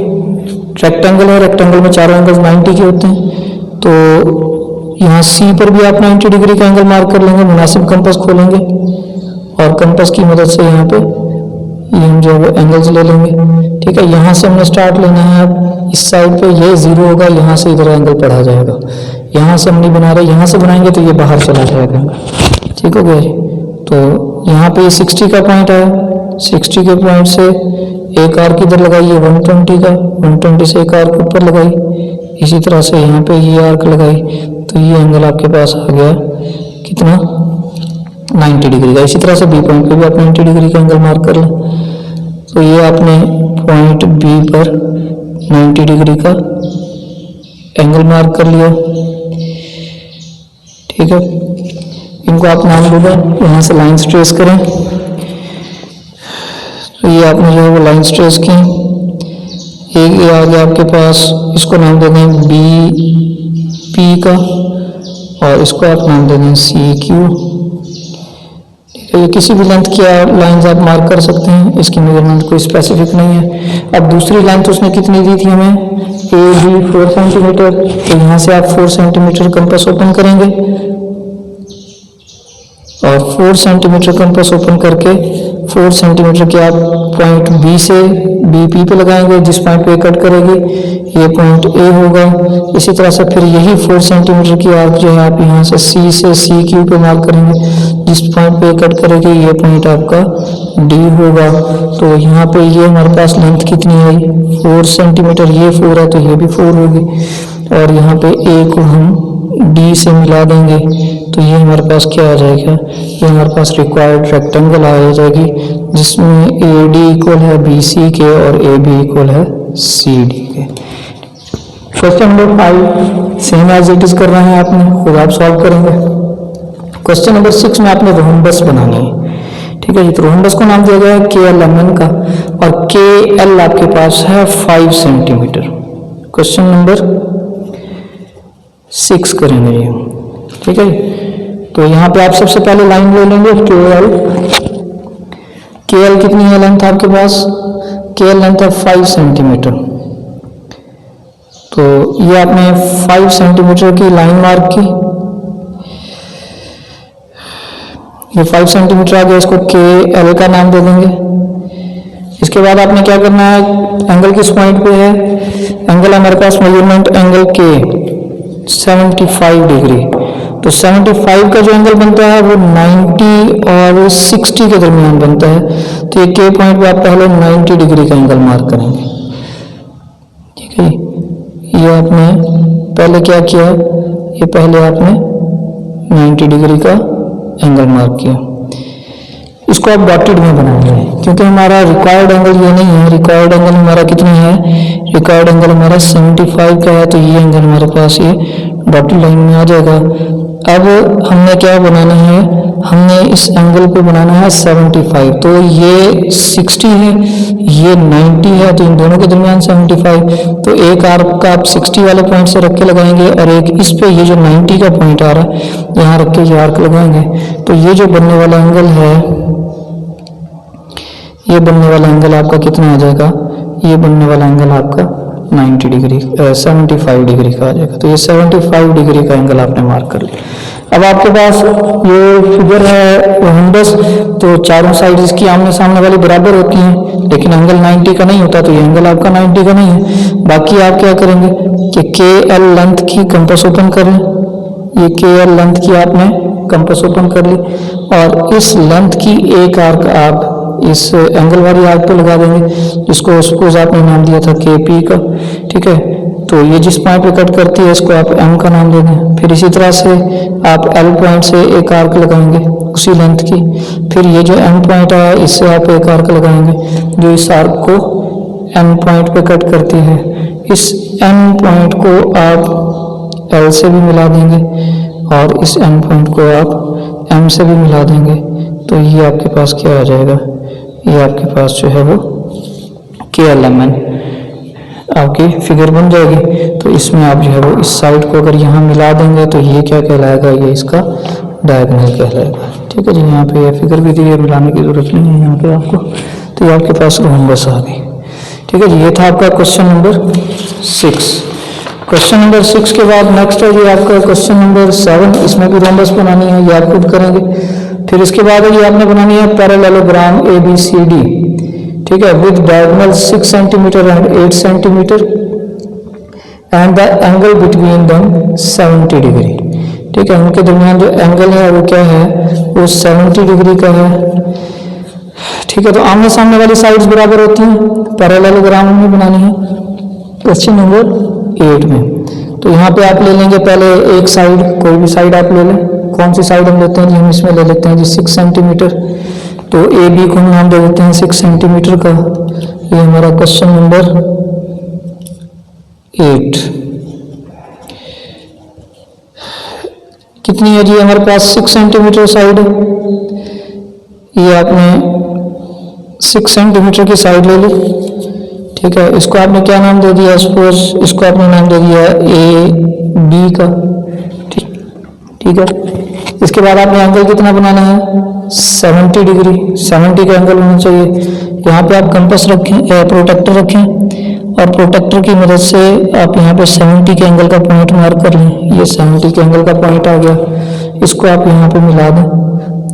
Rectangle है, रेक्टेंगल में चारों एंगल्स 90 के होते हैं, तो यहाँ सी पर भी आप 90 डिग्री का एंगल मार्क कर लेंगे, मुनासिब कंपास खोलेंगे और कंपास की मदद से यहाँ पे ये हम जो है एंगल्स ले लेंगे, ठीक है। यहाँ से हमने स्टार्ट लेना है, अब इस साइड पे ये 0 होगा, यहाँ से इधर एंगल पढ़ा जाएगा। यहाँ से हम नहीं बना रहे, यहाँ से बनाएंगे तो ये बाहर चला जाएगा, ठीक हो गया जी। तो यहाँ पे ये 60 का पॉइंट है, 60 के पॉइंट से एक आर्क इधर लगाइए 120 का, 120 से एक आर्क ऊपर लगाई, इसी तरह से यहाँ पे ये आर्क लगाई, तो ये एंगल आपके पास आ गया कितना, 90 डिग्री का। इसी तरह से बी पॉइंट पे भी आप 90 डिग्री का एंगल मार्क कर लें, तो ये आपने पॉइंट बी पर 90 डिग्री का एंगल मार्क कर लिया, ठीक है। इनको आप नाम दे दें, यहाँ से लाइन ट्रेस करें, तो ये आपने जो है वो लाइन ट्रेस की। एक ये आ गया आपके पास, इसको नाम दे दें बी पी का और इसको आप नाम दे दें सी क्यू। ये किसी भी लेंथ की लाइंस आप मार्क कर सकते हैं, इसकी मेजरमेंट कोई स्पेसिफिक नहीं है। अब दूसरी लेंथ उसने कितनी दी थी हमें, ए बी 4 सेंटीमीटर, तो यहाँ से आप 4 सेंटीमीटर कंपास ओपन करेंगे और 4 सेंटीमीटर कंपास ओपन करके 4 सेंटीमीटर के आप पॉइंट बी से बी पी पे लगाएंगे, जिस पॉइंट पे कट करेगी ये पॉइंट ए होगा। इसी तरह से फिर यही 4 सेंटीमीटर की आर्क जो है आप यहाँ से सी क्यू पे मार्क करेंगे, जिस पॉइंट पे कट करेगी ये पॉइंट आपका डी होगा। तो यहाँ पे ये हमारे पास लेंथ कितनी है, 4 सेंटीमीटर, ये 4 है तो ये भी 4 होगी, और यहाँ पे ए को हम डी से मिला देंगे, तो ये हमारे पास क्या आ जाएगा, ये हमारे पास रिक्वायर्ड रेक्टेंगल आ जाएगी, जिसमें ए डी इक्वल है बी सी के और ए बी इक्वल है सी डी के। Question number 5 same as it is कर रहे हैं, आपने खुद आप सॉल्व करेंगे। क्वेश्चन नंबर 6 में आपने रोहम्बस बनानी है, ठीक है जी। तो रोहम्बस को नाम दिया गया है के एल एम एन का, और के एल आपके पास है 5 सेंटीमीटर। क्वेश्चन नंबर 6 करेंगे ये, ठीक है। तो यहाँ पे आप सबसे पहले लाइन ले लेंगे के एल कितनी है लेंथ आपके पास, के एल लेंथ है 5 सेंटीमीटर। तो ये आपने 5 सेंटीमीटर की लाइन मार्क की, ये 5 सेंटीमीटर आ गया, इसको के एल का नाम दे देंगे। इसके बाद आपने क्या करना है, एंगल किस पॉइंट पे है, एंगल हमारे पास मेजरमेंट एंगल के 75 डिग्री। तो 75 का जो एंगल बनता है वो 90 और 60 के दरमियान बनता है, तो ये के पॉइंट पे आप पहले 90 डिग्री का एंगल मार्क करेंगे, ठीक है। ये आपने पहले क्या किया, ये पहले आपने 90 डिग्री का एंगल मार्क किया, इसको आप डॉटेड में बनाएंगे क्योंकि हमारा रिक्वायर्ड एंगल ये नहीं है। रिक्वायर्ड एंगल हमारा कितना है, रिक्वायर्ड एंगल हमारा 75 का है, तो ये एंगल हमारे पास ये डॉटेड लाइन में आ जाएगा। अब हमने क्या बनाना है, हमने इस एंगल को बनाना है 75, तो ये 60 है, ये 90 है, तो इन दोनों के दरमियान 75, तो एक आर्क का आप 60 वाले पॉइंट से रख के लगाएंगे और एक इस पे ये जो 90 का पॉइंट आ रहा है यहाँ रख के ये आर्क लगाएंगे। तो ये जो बनने वाला एंगल है, ये बनने वाला एंगल आपका कितना आ जाएगा, ये बनने वाला एंगल आपका 90 डिग्री 75 डिग्री का आ जाएगा। तो ये 75 डिग्री का एंगल आपने मार्क कर लिया। अब आपके पास ये फिगर है रोम्बस, तो चारों साइड इसकी आमने सामने वाली बराबर होती हैं, लेकिन एंगल 90 का नहीं होता, तो ये एंगल आपका 90 का नहीं है। बाकी आप क्या करेंगे कि के एल लेंथ की कंपास ओपन कर लें, ये के एल लेंथ की आपने कंपास ओपन कर ली और इस लेंथ की एक आर्क आप इस एंगल वाली आर्क पे लगा देंगे, जिसको सपोज आपने नाम दिया था के पी का, ठीक है। तो ये जिस पॉइंट पे कट करती है इसको आप एम का नाम दे दें। फिर इसी तरह से आप एल पॉइंट से एक आर्क लगाएंगे उसी लेंथ की, फिर ये जो एम पॉइंट है इससे आप एक आर्क लगाएंगे जो इस आर्क को एन पॉइंट पे कट करती है। इस एन पॉइंट को आप एल से भी मिला देंगे और इस एन पॉइंट को आप एम से भी मिला देंगे, तो ये आपके पास क्या आ जाएगा, ये आपके पास जो है वो के एल एम एन आपकी फिगर बन जाएगी। तो इसमें आप जो है वो इस साइड को अगर यहाँ मिला देंगे तो ये क्या कहलाएगा, ये इसका डायगोनल कहलाएगा, ठीक है जी। यहाँ पे ये फिगर भी दी है, मिलाने की जरूरत नहीं है यहाँ पे आपको। तो ये आपके पास रोम्बस आ गई, ठीक है जी। ये था आपका क्वेश्चन नंबर 6। क्वेश्चन नंबर 6 के बाद नेक्स्ट है ये आपका क्वेश्चन नंबर 7, इसमें भी रोम्बस बनानी है, ये आप खुद करेंगे। फिर इसके बाद ये आपने बनानी है पैरेललोग्राम ABCD, ठीक है, with diagonal 6 centimetre and 8 centimetre and the angle between them 70 degree, ठीक है। उनके दरमियान जो एंगल है वो क्या है, वो 70 डिग्री का है, ठीक है। तो आमने सामने वाली साइड्स बराबर होती हैं, पैरेललोग्राम में बनानी है क्वेश्चन नंबर 8 में। तो यहाँ पे आप ले लेंगे पहले एक साइड, कोई भी साइड आप ले लें। कौन सी साइड हम लेते हैं जी, हम इसमें ले लेते हैं जी 6 सेंटीमीटर, तो ए बी को हम नाम दे देते हैं 6 सेंटीमीटर का। ये हमारा क्वेश्चन नंबर 8 कितनी है जी, हमारे पास 6 सेंटीमीटर साइड है। ये आपने 6 सेंटीमीटर की साइड ले ली, ठीक है। इसको आपने क्या नाम दे दिया, सपोज इसको आपने नाम दे दिया ए बी का, ठीक है। इसके बाद आपने एंगल कितना बनाना है, 70 डिग्री, 70 का एंगल होना चाहिए। यहाँ पे आप कंपास रखें, प्रोटेक्टर रखें और प्रोटेक्टर की मदद से आप यहाँ पे 70 के एंगल का पॉइंट मार्क कर लें। ये 70 के एंगल का पॉइंट आ गया, इसको आप यहाँ पे मिला दें,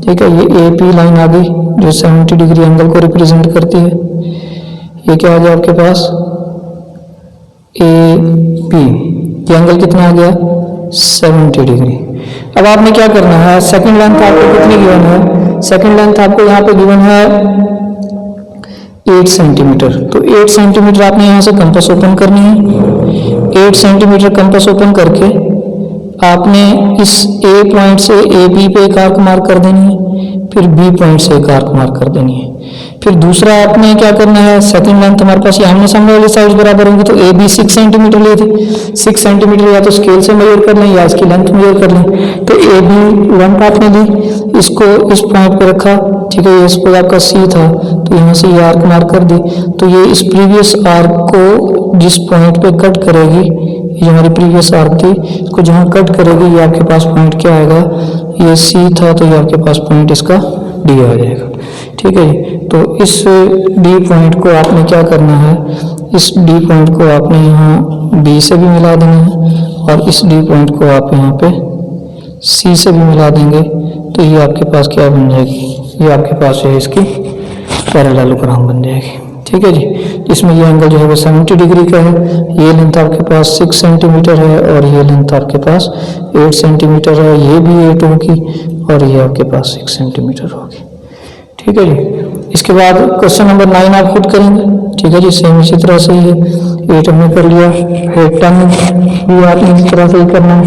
ठीक है। ये AP लाइन आ गई जो 70 डिग्री एंगल को रिप्रेजेंट करती है। ये क्या आ गया आपके पास, AP, ये एंगल कितना आ गया, 70 डिग्री। अब आपने क्या करना है, सेकंड लेंथ आपको कितनी गिवन है, सेकंड लेंथ आपको यहाँ पे गिवन है 8 सेंटीमीटर। तो 8 सेंटीमीटर आपने यहाँ से कंपास ओपन करनी है। 8 सेंटीमीटर कंपास ओपन करके आपने इस A पॉइंट से AB पे एक आर्क मार्क कर देनी है, फिर B पॉइंट से एक आर्क मार्क कर देनी है। फिर दूसरा आपने क्या करना है, सेकंड लेंथ हमारे पास ये आमने सामने वाली साइड बराबर होंगी, तो AB 6 सेंटीमीटर लिए थे, 6 सेंटीमीटर या तो स्केल से मेजर कर लें या इसकी लेंथ मेजर कर लें। तो AB लेंथ आपने ली, इसको इस पॉइंट पे रखा, ठीक है। ये सपोज आपका C था, तो यहाँ से ये आर्क मार्क कर दी, तो ये इस प्रीवियस आर्क को जिस पॉइंट पे कट करेगी, ये हमारी प्रीवियस आर्क थी, इसको जहाँ कट करेगी ये आपके पास पॉइंट क्या आएगा, ये C था, तो ये आपके पास पॉइंट इसका D आ जाएगा, ठीक है जी। तो इस D पॉइंट को आपने क्या करना है, इस D पॉइंट को आपने यहाँ B से भी मिला देना है और इस D पॉइंट को आप यहाँ पे C से भी मिला देंगे, तो ये आपके पास क्या बन जाएगी, ये आपके पास है इसकी पैरेललोग्राम बन जाएगी, ठीक है जी। इसमें ये एंगल जो है वो 70 डिग्री का है, ये लेंथ आपके पास 6 सेंटीमीटर है और ये लेंथ आपके पास 8 सेंटीमीटर है, ये भी 8 होगी और ये आपके पास 6 सेंटीमीटर होगी, ठीक है जी। इसके बाद क्वेश्चन नंबर 9 आप खुद करेंगे, ठीक है जी। सेम इसी तरह से ही है, 8 हमने कर लिया, फिर 10 भी आपने इसी तरह से ही करना है।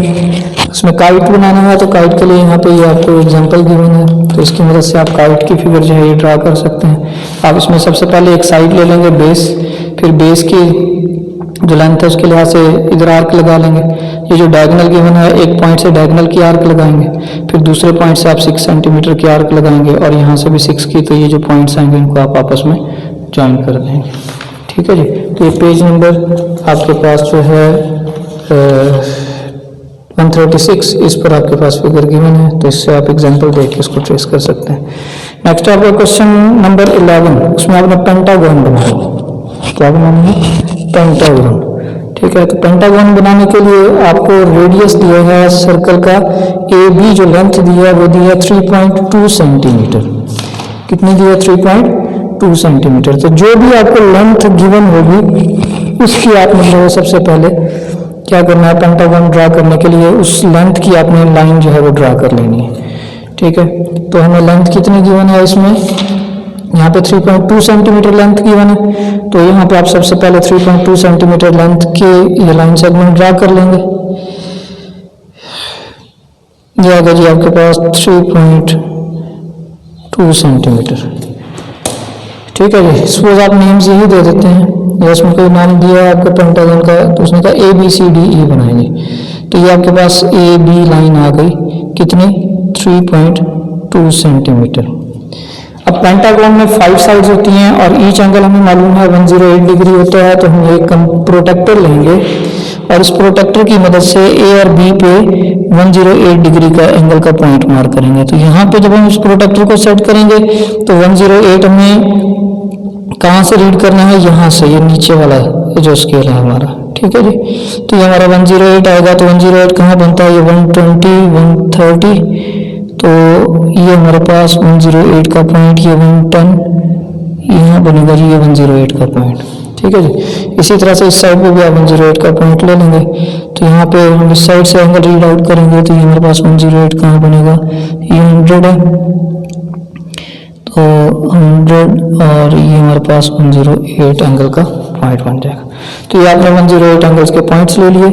उसमें काइट बनाना है तो काइट के लिए यहाँ पे ये आपको एग्जांपल गिवन है, तो इसकी मदद से आप काइट की फिगर जो है ये ड्रा कर सकते हैं। आप इसमें सबसे पहले एक साइड ले लेंगे बेस, फिर बेस की जो लेंथ है उसके लिहाज से इधर आर्क लगा लेंगे। ये जो डायगोनल गिवन है एक पॉइंट से डायगोनल की आर्क लगाएंगे, फिर दूसरे पॉइंट से आप 6 सेंटीमीटर की आर्क लगाएंगे और यहाँ से भी 6 की, तो ये जो पॉइंट्स आएंगे इनको आप आपस में ज्वाइन कर देंगे, ठीक है जी। तो ये पेज नंबर आपके पास जो है 136, इस पर आपके पास फिगर गिवन है, तो इससे आप एग्जांपल देख के इसको ट्रेस कर सकते हैं। नेक्स्ट आपका क्वेश्चन नंबर 11, उसमें आपने पेंटागन बनाना है। क्या बनाना है? पेंटागन, ठीक है। तो पेंटागन बनाने के लिए आपको रेडियस दिया है सर्कल का, ए बी जो लेंथ दी है वो दी है 3.2 सेंटीमीटर। कितनी दी है? 3.2 सेंटीमीटर। तो जो भी आपको लेंथ गिवन होगी उसकी आपने जो है सबसे पहले क्या करना है, पेंटागन ड्रा करने के लिए उस लेंथ की आपने लाइन जो है वो ड्रा कर लेनी है, ठीक है। तो हमें लेंथ कितनी गिवन है इसमें, यहाँ पे 3.2 सेंटीमीटर लेंथ गिवन है, तो यहाँ पे आप सबसे पहले 3.2 सेंटीमीटर लेंथ के ये लाइन सेगमेंट ड्रा कर लेंगे। ये आ गया जी आपके पास 3.2 सेंटीमीटर, ठीक है जी। सपोज आप नेम्स यही दे देते हैं, या इसमें कोई नाम दिया है आपको पेंटागन का, तो उसने कहा ABCDE बनाएंगे, तो ये आपके पास AB लाइन आ गई कितनी? 3.2 सेंटीमीटर। अब पेंटागन में 5 साइड्स होती हैं और ईच एंगल हमें मालूम है 108 डिग्री होता है, तो हम एक प्रोटेक्टर लेंगे और इस प्रोटेक्टर की मदद से A और B पे 108 डिग्री का एंगल का पॉइंट मार्क करेंगे। तो यहाँ पे जब हम इस प्रोटेक्टर को सेट करेंगे तो 108 हमें कहाँ से रीड करना है? यहाँ से, ये नीचे वाला है जो स्केल है हमारा, ठीक है जी। तो ये हमारा 108 आएगा, तो 108 कहाँ बनता है? ये 120, 130, तो ये हमारे पास 108 का पॉइंट, ये 110 यहाँ बनेगा जी, ये 108 का पॉइंट, ठीक है जी। इसी तरह से इस साइड पे भी आप 108 का पॉइंट ले लेंगे, तो यहाँ पे हम इस साइड से एंगल रीड आउट करेंगे, तो ये हमारे पास 108 कहाँ बनेगा? ये 100 है, तो 100 और ये हमारे पास 108 एंगल का पॉइंट बन जाएगा। तो ये आपने 108 एंगल्स के पॉइंट्स ले लिए,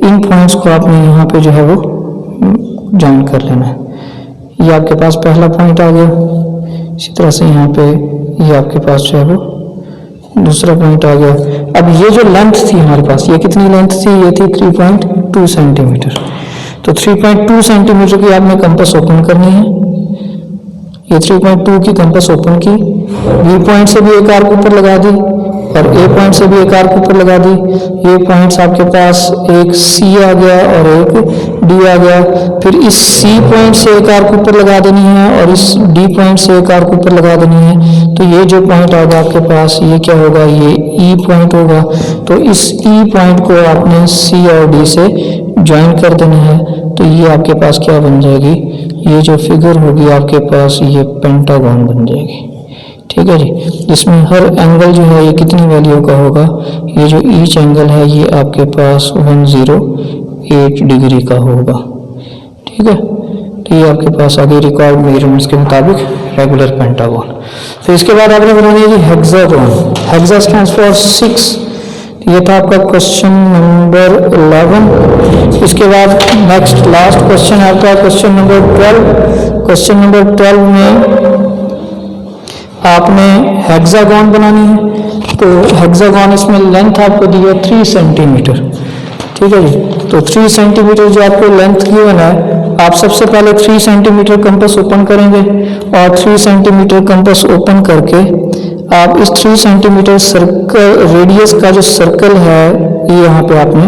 इन पॉइंट्स को आपने यहाँ पे जो है वो ज्वाइन कर लेना है। ये आपके पास पहला पॉइंट आ गया, इसी तरह से यहाँ पे ये आपके पास जो है वो दूसरा पॉइंट आ गया। अब ये जो लेंथ थी हमारे पास, ये कितनी लेंथ थी? ये थी 3.2 सेंटीमीटर। तो 3.2 सेंटीमीटर की आपने कंपास ओपन करनी है, ये 3.2 की कंपास ओपन की, बी पॉइंट से भी एक आर्क ऊपर लगा दी और ए पॉइंट से भी एक आर्क ऊपर लगा दी। ये पॉइंट्स आपके पास एक सी आ गया और एक डी आ गया, फिर इस सी पॉइंट से एक आर्क ऊपर लगा देनी है और इस डी पॉइंट से एक आर्क ऊपर लगा देनी है। तो ये जो पॉइंट आएगा आपके पास, ये क्या होगा? ये ई पॉइंट होगा। तो इस ई पॉइंट को आपने सी और डी से ज्वाइन कर देना है, तो ये आपके पास क्या बन जाएगी? ये जो फिगर होगी आपके पास ये पेंटागन बन जाएगी, ठीक है जी। इसमें हर एंगल जो है ये कितनी वैल्यू का होगा? ये जो ईच एंगल है ये आपके पास 108 डिग्री का होगा, ठीक है। तो ये आपके पास आगे रिकॉर्ड मेजरमेंट्स के मुताबिक रेगुलर पेंटागन। फिर इसके बाद आपने बनानी है हेक्सागन। Hexa stands for 6। ये था आपका क्वेश्चन नंबर 11। इसके बाद नेक्स्ट लास्ट क्वेश्चन आपका क्वेश्चन नंबर 12। क्वेश्चन नंबर 12 में आपने हेक्सागन बनानी है, तो हेक्सागन इसमें लेंथ आपको दी है 3 सेंटीमीटर, ठीक है जी। तो 3 सेंटीमीटर जो आपको लेंथ गिवन है, आप सबसे पहले 3 सेंटीमीटर कंपास ओपन करेंगे और 3 सेंटीमीटर कंपास ओपन करके आप इस 3 सेंटीमीटर सर्कल रेडियस का जो सर्कल है ये यहाँ पे आपने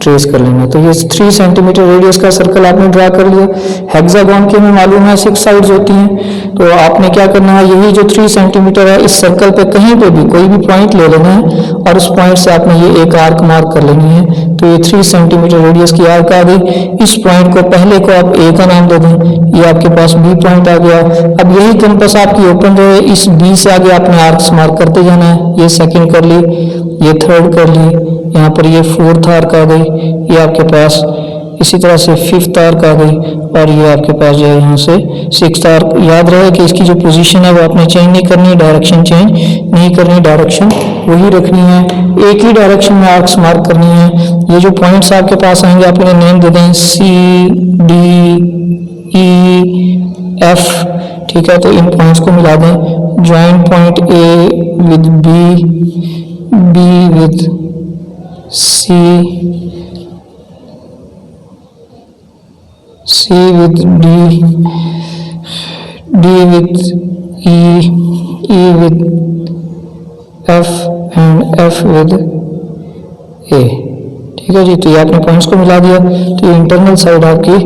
ट्रेस कर लेना। तो ये 3 सेंटीमीटर रेडियस का सर्कल आपने ड्रा कर लिया। हेक्सागन की हमें मालूम है 6 साइड्स होती हैं, तो आपने क्या करना है, यही जो 3 सेंटीमीटर है इस सर्कल पे कहीं पे भी कोई भी पॉइंट ले लेना है और उस पॉइंट से आपने ये एक आर्क मार्क कर लेनी है। तो ये 3 सेंटीमीटर रेडियस की आर्क आ गई। इस पॉइंट को पहले को आप ए का नाम दे दें, ये आपके पास बी पॉइंट आ गया। अब यही कंपास आपकी ओपन रहे, इस बी से आगे आपने आर्क्स मार्क करते जाना है। ये सेकंड कर ली, ये थर्ड कर ली, यहाँ पर ये 4th आर्क आ गई, ये आपके पास इसी तरह से 5th आर्क आ गई और ये आपके पास जो है यहाँ से 6th आर्क। याद रहे कि इसकी जो पोजीशन है वो आपने चेंज नहीं करनी, डायरेक्शन चेंज नहीं करनी, डायरेक्शन वही रखनी है, एक ही डायरेक्शन में आर्क्स मार्क करनी है। ये जो पॉइंट्स आपके पास आएंगे आप इन्हें नेम दे दें CDEF, ठीक है। तो इन पॉइंट्स को मिला दें, joint point A with B, B with C, C with D, D with E, E with F and F with A, ठीक है जी। तो ये आपने पॉइंट्स को मिला दिया तो ये इंटरनल साइड आपकी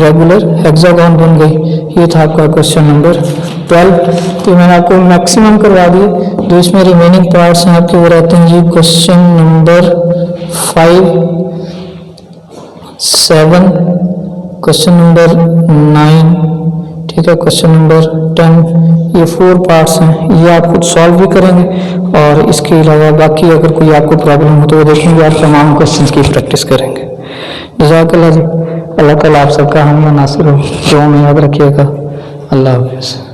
रेगुलर हेक्सागोन बन गई। ये था आपका क्वेश्चन नंबर 12। तो मैंने आपको मैक्सिमम करवा दिए, जो इसमें रिमेनिंग पार्ट्स हैं आपके वो रहते हैं जी क्वेश्चन नंबर 5, 7, क्वेश्चन नंबर 9, ठीक है, क्वेश्चन नंबर 10। ये 4 पार्ट्स हैं, ये आप खुद सॉल्व भी करेंगे और इसके अलावा बाकी अगर कोई आपको प्रॉब्लम हो तो वो देखेंगे, आप तमाम क्वेश्चंस की प्रैक्टिस करेंगे। जज़ाकल्लाह जी। अल्लाह ताला आप सबका हामी नासिर हो, दुआ में याद रखिएगा। अल्लाह हाफ़िज़।